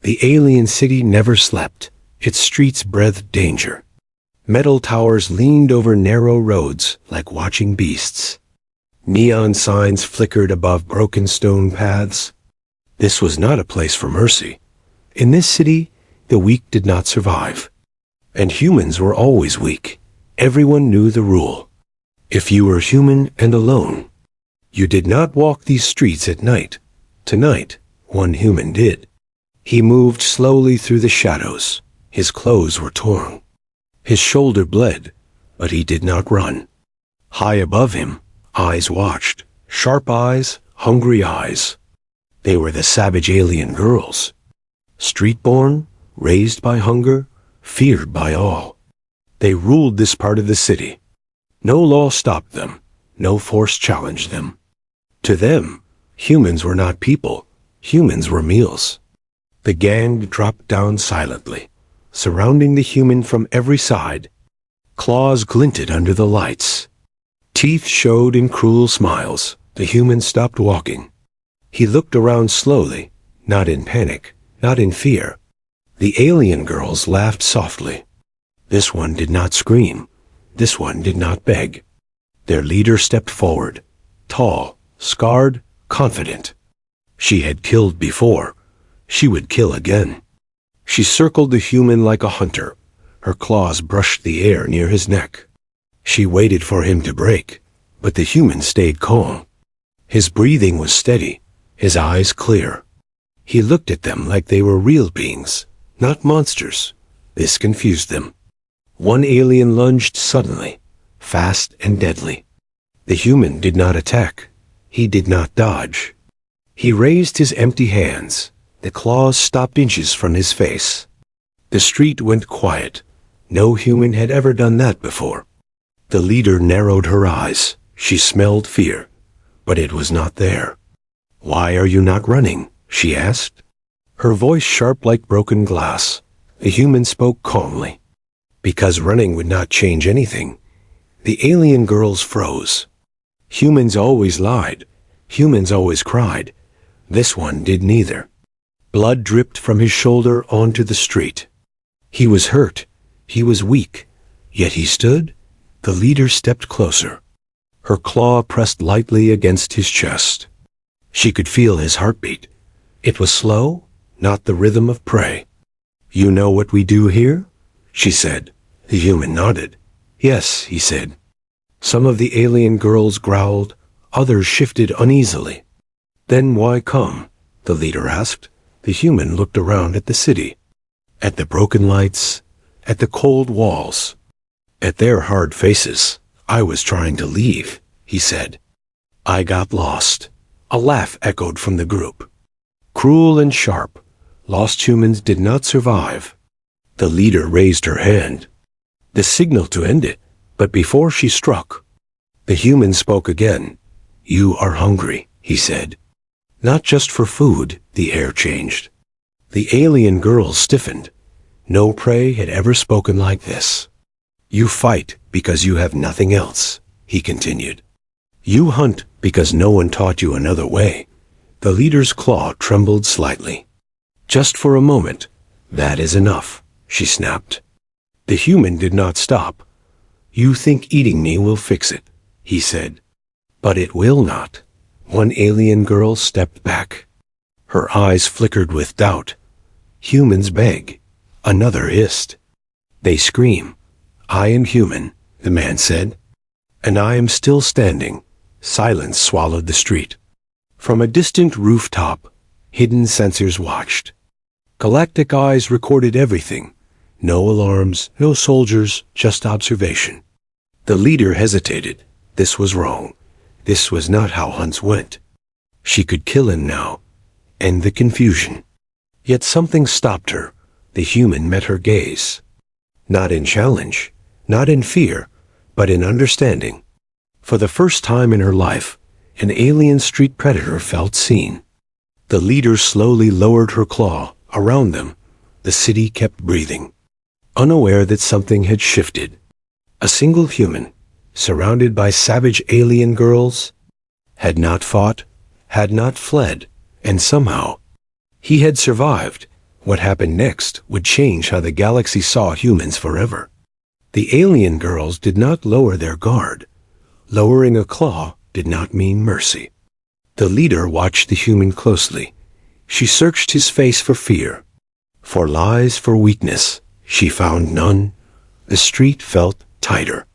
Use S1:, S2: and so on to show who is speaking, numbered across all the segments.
S1: The alien city never slept. Its streets breathed danger. Metal towers leaned over narrow roads like watching beasts. Neon signs flickered above broken stone paths. This was not a place for mercy. In this city, the weak did not survive. And humans were always weak. Everyone knew the rule. If you were human and alone, you did not walk these streets at night. Tonight, one human did. He moved slowly through the shadows. His clothes were torn. His shoulder bled, but he did not run. High above him, eyes watched. Sharp eyes, hungry eyes. They were the savage alien girls. Street-born, raised by hunger, feared by all. They ruled this part of the city. No law stopped them. No force challenged them. To them, humans were not people. Humans were meals. The gang dropped down silently, surrounding the human from every side. Claws glinted under the lights. Teeth showed in cruel smiles. The human stopped walking. He looked around slowly, not in panic, not in fear. The alien girls laughed softly. This one did not scream. This one did not beg. Their leader stepped forward, tall, scarred, confident. She had killed before. She would kill again. She circled the human like a hunter. Her claws brushed the air near his neck. She waited for him to break, but the human stayed calm. His breathing was steady, his eyes clear. He looked at them like they were real beings, not monsters. This confused them. One alien lunged suddenly, fast and deadly. The human did not attack. He did not dodge. He raised his empty hands. The claws stopped inches from his face. The street went quiet. No human had ever done that before. The leader narrowed her eyes. She smelled fear, but it was not there. "Why are you not running?" she asked. Her voice sharp like broken glass. The human spoke calmly. Because running would not change anything. The alien girls froze. Humans always lied. Humans always cried. This one did neither. Blood dripped from his shoulder onto the street. He was hurt. He was weak. Yet he stood. The leader stepped closer. Her claw pressed lightly against his chest. She could feel his heartbeat. It was slow, not the rhythm of prey. "You know what we do here?" she said. The human nodded. "Yes," he said. Some of the alien girls growled. Others shifted uneasily. "Then why come?" the leader asked. The human looked around at the city, at the broken lights, at the cold walls, at their hard faces. "I was trying to leave," he said. "I got lost." A laugh echoed from the group. Cruel and sharp, lost humans did not survive. The leader raised her hand, the signal to end it, but before she struck, the human spoke again. "You are hungry," he said. Not just for food, the air changed. The alien girls stiffened. No prey had ever spoken like this. "You fight because you have nothing else," he continued. "You hunt because no one taught you another way." The leader's claw trembled slightly. "Just for a moment. That is enough," she snapped. The human did not stop. "You think eating me will fix it," he said. "But it will not." One alien girl stepped back. Her eyes flickered with doubt. "Humans beg." Another hissed. "They scream." "I am human," the man said. "And I am still standing." Silence swallowed the street. From a distant rooftop, hidden sensors watched. Galactic eyes recorded everything. No alarms, no soldiers, just observation. The leader hesitated. This was wrong. This was not how hunts went. She could kill him now, end the confusion. Yet something stopped her. The human met her gaze. Not in challenge, not in fear, but in understanding. For the first time in her life, an alien street predator felt seen. The leader slowly lowered her claw. Around them, the city kept breathing, unaware that something had shifted. A single human, surrounded by savage alien girls, had not fought, had not fled, and somehow he had survived What happened next would change how the galaxy saw humans forever. The alien girls did not lower their guard. Lowering a claw did not mean mercy. The leader watched the human closely. She searched his face for fear, for lies, for weakness. She found none. The street felt tighter,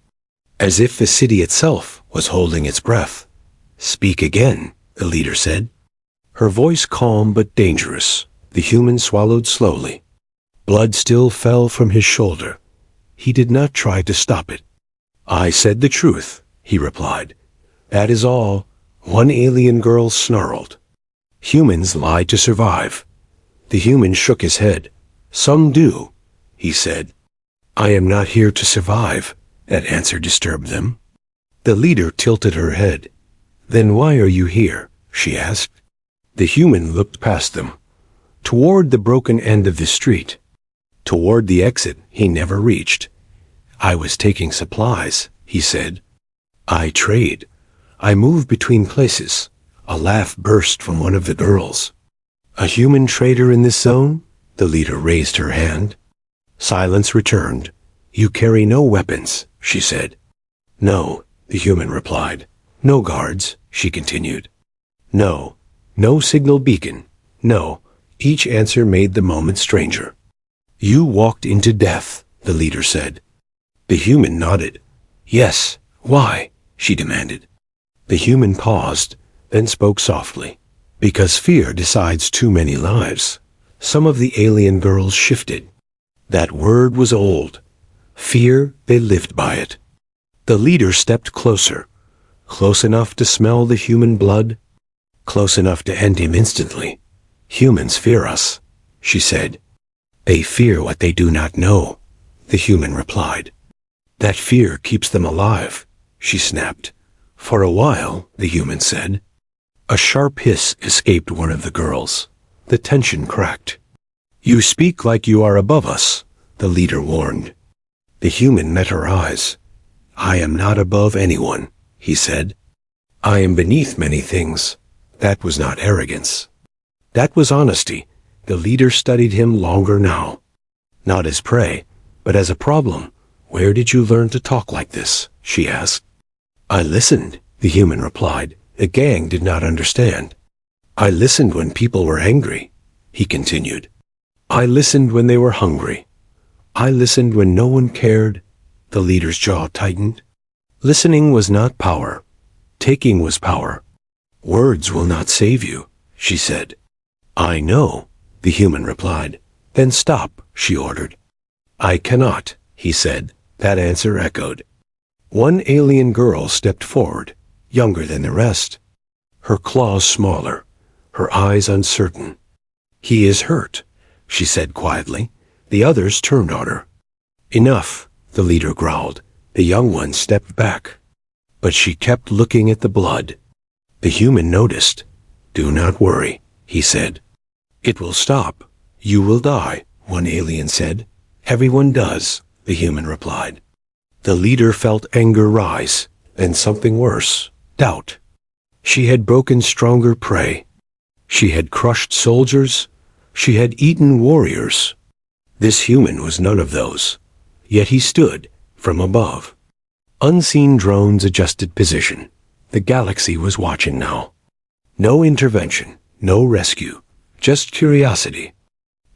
S1: as if the city itself was holding its breath. "Speak again," the leader said. Her voice calm but dangerous. The human swallowed slowly. Blood still fell from his shoulder. He did not try to stop it. "I said the truth," he replied. "That is all." One alien girl snarled. "Humans lie to survive." The human shook his head. "Some do," he said. "I am not here to survive." That answer disturbed them. The leader tilted her head. "Then why are you here?" she asked. The human looked past them, toward the broken end of the street, toward the exit he never reached. "I was taking supplies," he said. "I trade. I move between places." A laugh burst from one of the girls. "A human trader in this zone?" The leader raised her hand. Silence returned. "You carry no weapons," she said. "No," the human replied. "No guards," she continued. "No. No signal beacon. No." Each answer made the moment stranger. "You walked into death," the leader said. The human nodded. "Yes. Why?" she demanded. The human paused, then spoke softly. "Because fear decides too many lives." Some of the alien girls shifted. That word was old. Fear, they lived by it. The leader stepped closer, close enough to smell the human blood, close enough to end him instantly. "Humans fear us," she said. "They fear what they do not know," the human replied. "That fear keeps them alive," she snapped. "For a while," the human said. A sharp hiss escaped one of the girls. The tension cracked. "You speak like you are above us," the leader warned. The human met her eyes. "I am not above anyone," he said. "I am beneath many things." That was not arrogance. That was honesty. The leader studied him longer now. Not as prey, but as a problem. "Where did you learn to talk like this?" she asked. "I listened," the human replied. The gang did not understand. "I listened when people were angry," he continued. "I listened when they were hungry. I listened when no one cared." The leader's jaw tightened. Listening was not power. Taking was power. "Words will not save you," she said. "I know," the human replied. "Then stop," she ordered. "I cannot," he said. That answer echoed. One alien girl stepped forward, younger than the rest. Her claws smaller, her eyes uncertain. "He is hurt," she said quietly. The others turned on her. "Enough," the leader growled. The young one stepped back. But she kept looking at the blood. The human noticed. "Do not worry," he said. "It will stop. You will die," one alien said. "Everyone does," the human replied. The leader felt anger rise, and something worse, doubt. She had broken stronger prey. She had crushed soldiers. She had eaten warriors. This human was none of those. Yet he stood, from above. Unseen drones adjusted position. The galaxy was watching now. No intervention, no rescue, just curiosity.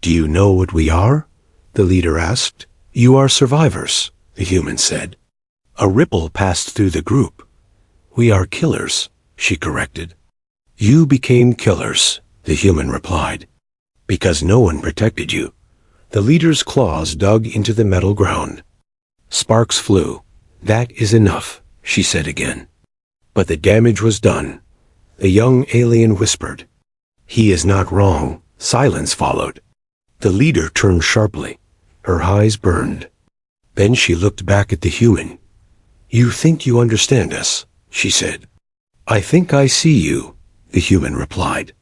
S1: "Do you know what we are?" the leader asked. "You are survivors," the human said. A ripple passed through the group. "We are killers," she corrected. "You became killers," the human replied, "because no one protected you." The leader's claws dug into the metal ground. Sparks flew. "That is enough," she said again. But the damage was done. The young alien whispered. "He is not wrong." Silence followed. The leader turned sharply. Her eyes burned. Then she looked back at the human. "You think you understand us," she said. "I think I see you," the human replied.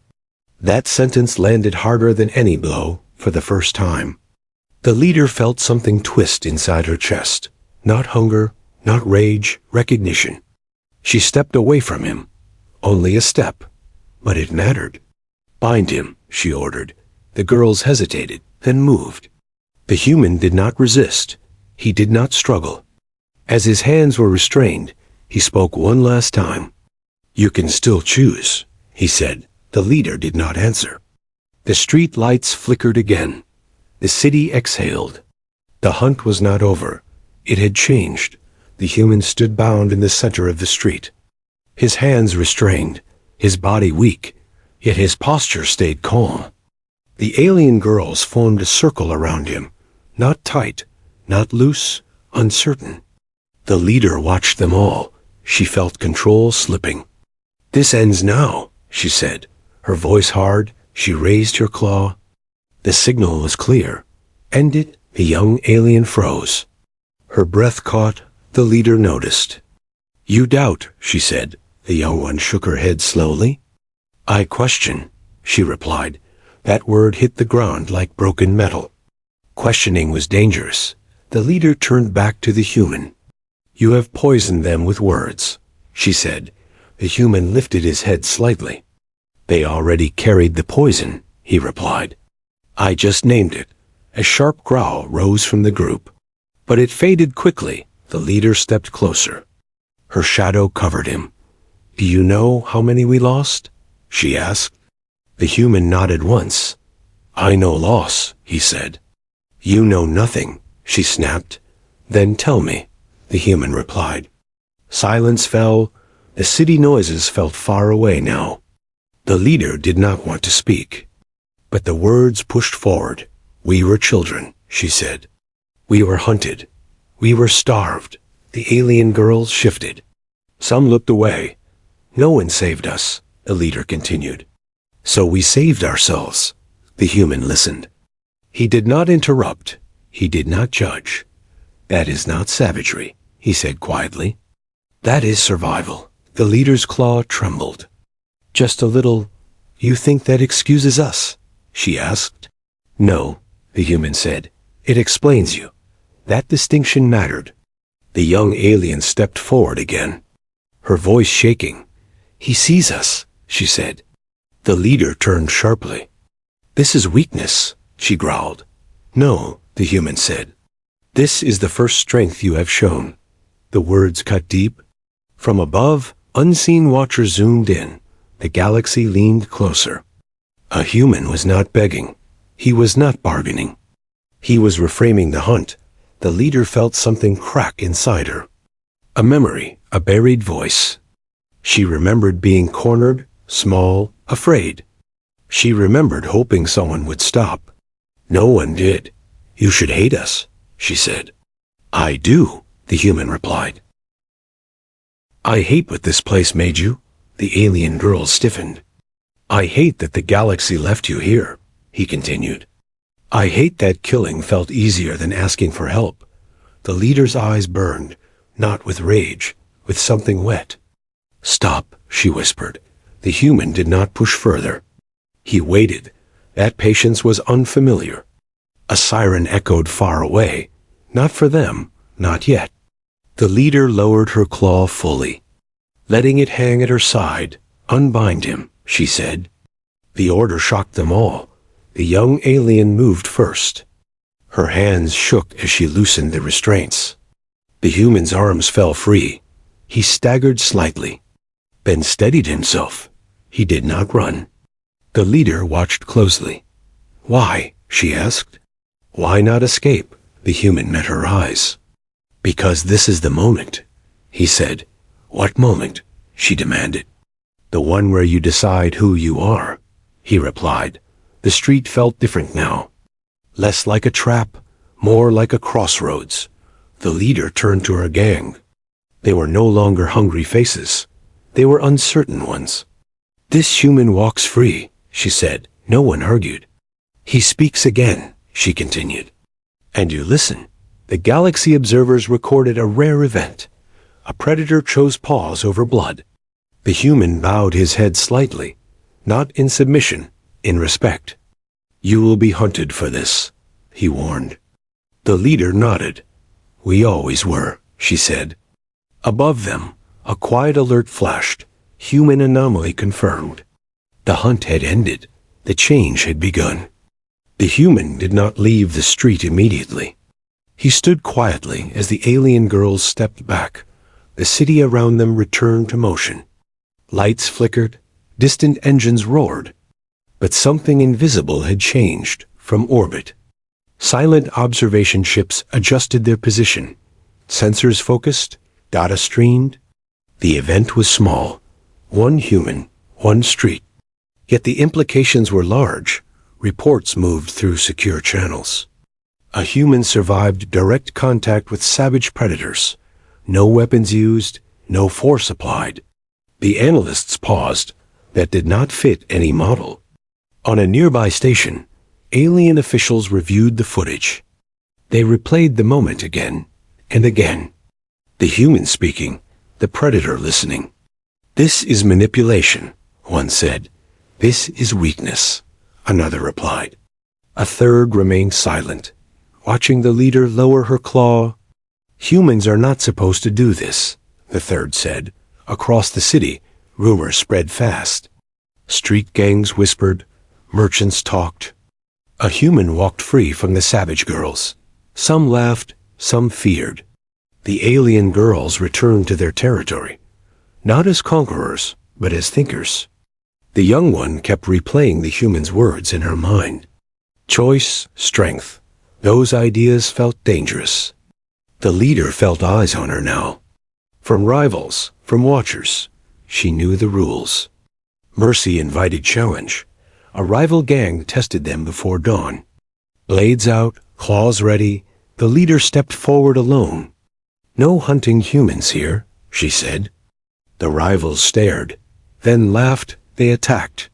S1: That sentence landed harder than any blow, for the first time. The leader felt something twist inside her chest. Not hunger, not rage, recognition. She stepped away from him. Only a step. But it mattered. "Bind him," she ordered. The girls hesitated, then moved. The human did not resist. He did not struggle. As his hands were restrained, he spoke one last time. "You can still choose," he said. The leader did not answer. The street lights flickered again. The city exhaled. The hunt was not over. It had changed. The human stood bound in the center of the street. His hands restrained, his body weak, yet his posture stayed calm. The alien girls formed a circle around him, not tight, not loose, uncertain. The leader watched them all. She felt control slipping. "This ends now," she said. Her voice hard, she raised her claw. The signal was clear. Ended, the young alien froze. Her breath caught, the leader noticed. "You doubt," she said. The young one shook her head slowly. "I question," she replied. That word hit the ground like broken metal. Questioning was dangerous. The leader turned back to the human. "You have poisoned them with words," she said. The human lifted his head slightly. "They already carried the poison," he replied. "I just named it." A sharp growl rose from the group. But it faded quickly. The leader stepped closer. Her shadow covered him. "Do you know how many we lost?" she asked. The human nodded once. "I know loss," he said. "You know nothing," she snapped. "Then tell me," the human replied. Silence fell. The city noises felt far away now. The leader did not want to speak. But the words pushed forward. "We were children," she said. "We were hunted. We were starved." The alien girls shifted. Some looked away. "No one saved us," the leader continued. "So we saved ourselves." The human listened. He did not interrupt. He did not judge. "That is not savagery," he said quietly. "That is survival." The leader's claw trembled. "Just a little. You think that excuses us?" she asked. "No," the human said. "It explains you." That distinction mattered. The young alien stepped forward again, her voice shaking. "He sees us," she said. The leader turned sharply. "This is weakness," she growled. "No," the human said. "This is the first strength you have shown." The words cut deep. From above, unseen watchers zoomed in. The galaxy leaned closer. A human was not begging. He was not bargaining. He was reframing the hunt. The leader felt something crack inside her. A memory, a buried voice. She remembered being cornered, small, afraid. She remembered hoping someone would stop. No one did. "You should hate us," she said. "I do," the human replied. "I hate what this place made you." The alien girl stiffened. "I hate that the galaxy left you here," he continued. "I hate that killing felt easier than asking for help." The leader's eyes burned, not with rage, with something wet. "Stop," she whispered. The human did not push further. He waited. That patience was unfamiliar. A siren echoed far away. Not for them, not yet. The leader lowered her claw fully. Letting it hang at her side, "Unbind him," she said. The order shocked them all. The young alien moved first. Her hands shook as she loosened the restraints. The human's arms fell free. He staggered slightly, then steadied himself. He did not run. The leader watched closely. "Why?" she asked. "Why not escape?" The human met her eyes. "Because this is the moment," he said. "What moment?" she demanded. "The one where you decide who you are," he replied. The street felt different now. Less like a trap, more like a crossroads. The leader turned to her gang. They were no longer hungry faces. They were uncertain ones. "This human walks free," she said. No one argued. "He speaks again," she continued. "And you listen." The galaxy observers recorded a rare event. A predator chose pause over blood. The human bowed his head slightly, not in submission, in respect. "You will be hunted for this," he warned. The leader nodded. "We always were," she said. Above them, a quiet alert flashed. Human anomaly confirmed. The hunt had ended. The change had begun. The human did not leave the street immediately. He stood quietly as the alien girls stepped back. The city around them returned to motion. Lights flickered, distant engines roared. But something invisible had changed from orbit. Silent observation ships adjusted their position. Sensors focused, data streamed. The event was small. One human, one street. Yet the implications were large. Reports moved through secure channels. A human survived direct contact with savage predators. No weapons used, no force applied. The analysts paused. That did not fit any model. On a nearby station, alien officials reviewed the footage. They replayed the moment again and again. The human speaking, the predator listening. "This is manipulation," one said. "This is weakness," another replied. A third remained silent, watching the leader lower her claw. "Humans are not supposed to do this," the third said. Across the city, rumors spread fast. Street gangs whispered, merchants talked. A human walked free from the savage girls. Some laughed, some feared. The alien girls returned to their territory, not as conquerors, but as thinkers. The young one kept replaying the human's words in her mind. Choice, strength, those ideas felt dangerous. The leader felt eyes on her now. From rivals, from watchers, she knew the rules. Mercy invited challenge. A rival gang tested them before dawn. Blades out, claws ready, the leader stepped forward alone. "No hunting humans here," she said. The rivals stared, then laughed. They attacked.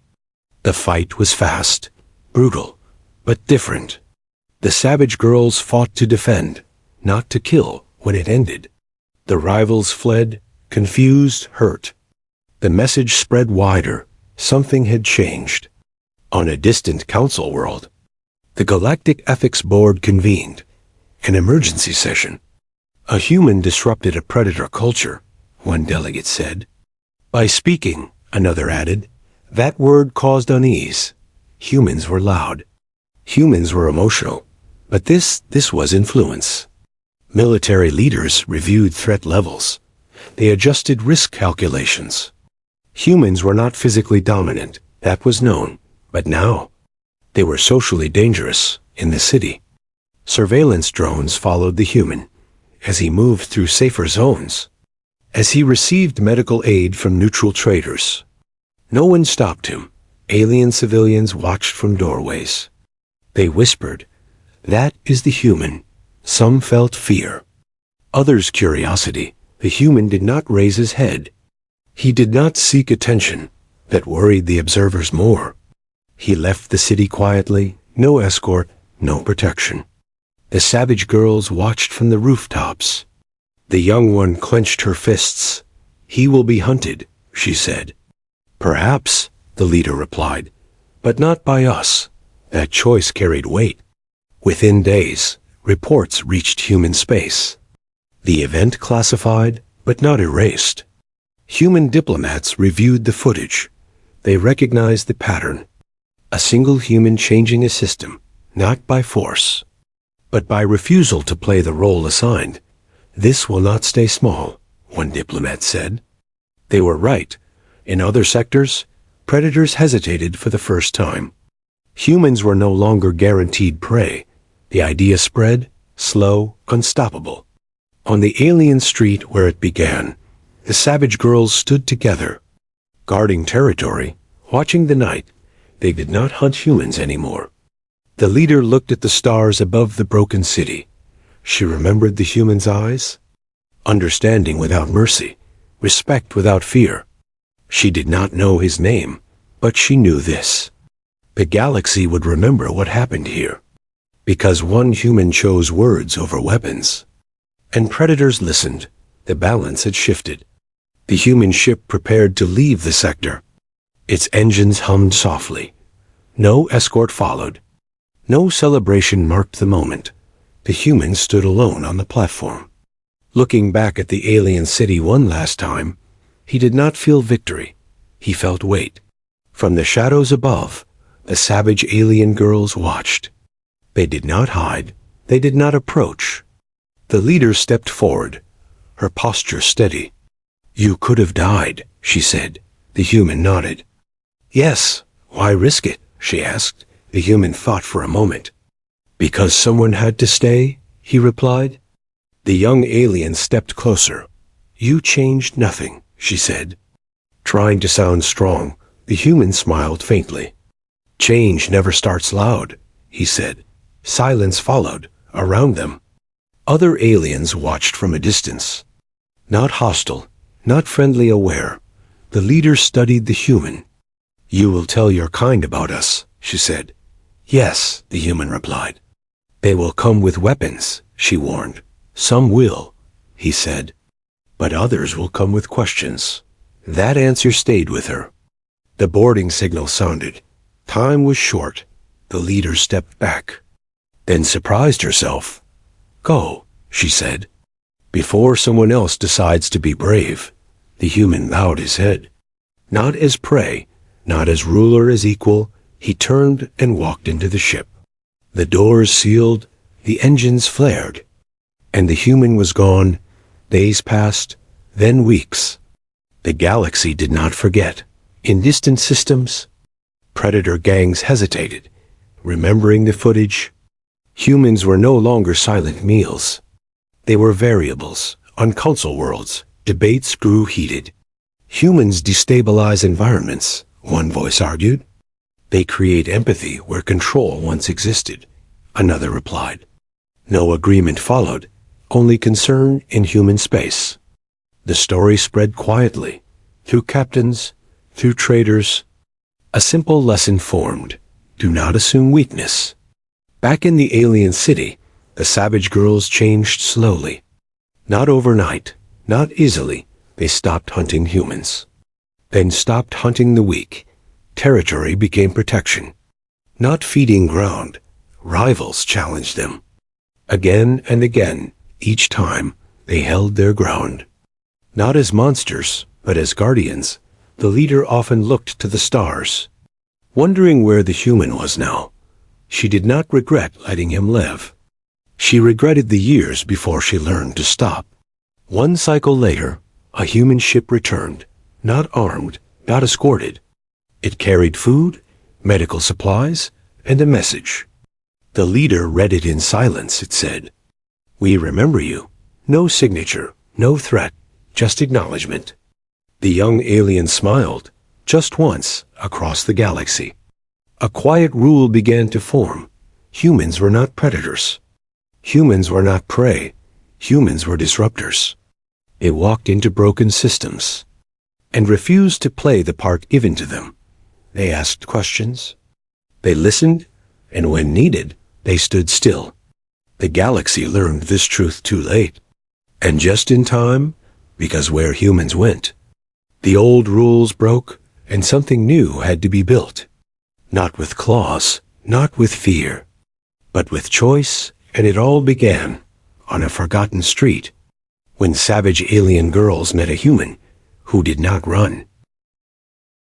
S1: The fight was fast, brutal, but different. The savage girls fought to defend, not to kill when it ended. The rivals fled, confused, hurt. The message spread wider. Something had changed. On a distant council world, the Galactic Ethics Board convened. An emergency session. "A human disrupted a predator culture," one delegate said. "By speaking," another added. "That word caused unease. Humans were loud. Humans were emotional. But this was influence." Military leaders reviewed threat levels. They adjusted risk calculations. Humans were not physically dominant, that was known. But now, they were socially dangerous in the city. Surveillance drones followed the human as he moved through safer zones, as he received medical aid from neutral traders. No one stopped him. Alien civilians watched from doorways. They whispered, "That is the human." Some felt fear. Others curiosity. The human did not raise his head. He did not seek attention. That worried the observers more. He left the city quietly, no escort, no protection. The savage girls watched from the rooftops. The young one clenched her fists. "He will be hunted," she said. "Perhaps," the leader replied, "but not by us." That choice carried weight. Within days, reports reached human space. The event classified, but not erased. Human diplomats reviewed the footage. They recognized the pattern. A single human changing a system, not by force, but by refusal to play the role assigned. "This will not stay small," one diplomat said. They were right. In other sectors, predators hesitated for the first time. Humans were no longer guaranteed prey. The idea spread, slow, unstoppable. On the alien street where it began, the savage girls stood together, guarding territory, watching the night. They did not hunt humans anymore. The leader looked at the stars above the broken city. She remembered the human's eyes. Understanding without mercy, respect without fear. She did not know his name, but she knew this. The galaxy would remember what happened here, because one human chose words over weapons. And predators listened. The balance had shifted. The human ship prepared to leave the sector. Its engines hummed softly. No escort followed. No celebration marked the moment. The human stood alone on the platform. Looking back at the alien city one last time, he did not feel victory. He felt weight. From the shadows above, the savage alien girls watched. They did not hide. They did not approach. The leader stepped forward, her posture steady. "You could have died," she said. The human nodded. "Yes, why risk it?" she asked. The human thought for a moment. "Because someone had to stay," he replied. The young alien stepped closer. "You changed nothing," she said. Trying to sound strong, the human smiled faintly. "Change never starts loud," he said. Silence followed, around them. Other aliens watched from a distance. Not hostile, not friendly aware. The leader studied the human. "You will tell your kind about us," she said. "Yes," the human replied. "They will come with weapons," she warned. "Some will," he said. "But others will come with questions." That answer stayed with her. The boarding signal sounded. Time was short. The leader stepped back, then surprised herself. "Go," she said. "Before someone else decides to be brave." The human bowed his head. Not as prey, not as ruler, as equal, he turned and walked into the ship. The doors sealed, the engines flared, and the human was gone. Days passed, then weeks. The galaxy did not forget. In distant systems, predator gangs hesitated, remembering the footage. Humans were no longer silent meals. They were variables. On council worlds, debates grew heated. Humans destabilize environments, one voice argued. They create empathy where control once existed, another replied. No agreement followed, only concern in human space. The story spread quietly, through captains, through traders. A simple lesson formed: do not assume weakness. Back in the alien city, the savage girls changed slowly. Not overnight, not easily. They stopped hunting humans. Then stopped hunting the weak. Territory became protection. Not feeding ground. Rivals challenged them. Again and again, each time, they held their ground. Not as monsters, but as guardians, the leader often looked to the stars, wondering where the human was now. She did not regret letting him live. She regretted the years before she learned to stop. One cycle later, a human ship returned, not armed, not escorted. It carried food, medical supplies, and a message. The leader read it in silence. It said, "We remember you." No signature, no threat, just acknowledgement. The young alien smiled, just once, across the galaxy. A quiet rule began to form. Humans were not predators. Humans were not prey. Humans were disruptors. They walked into broken systems and refused to play the part given to them. They asked questions. They listened, and when needed, they stood still. The galaxy learned this truth too late, and just in time, because where humans went, the old rules broke, and something new had to be built. Not with claws, not with fear, but with choice, and it all began on a forgotten street, when savage alien girls met a human who did not run,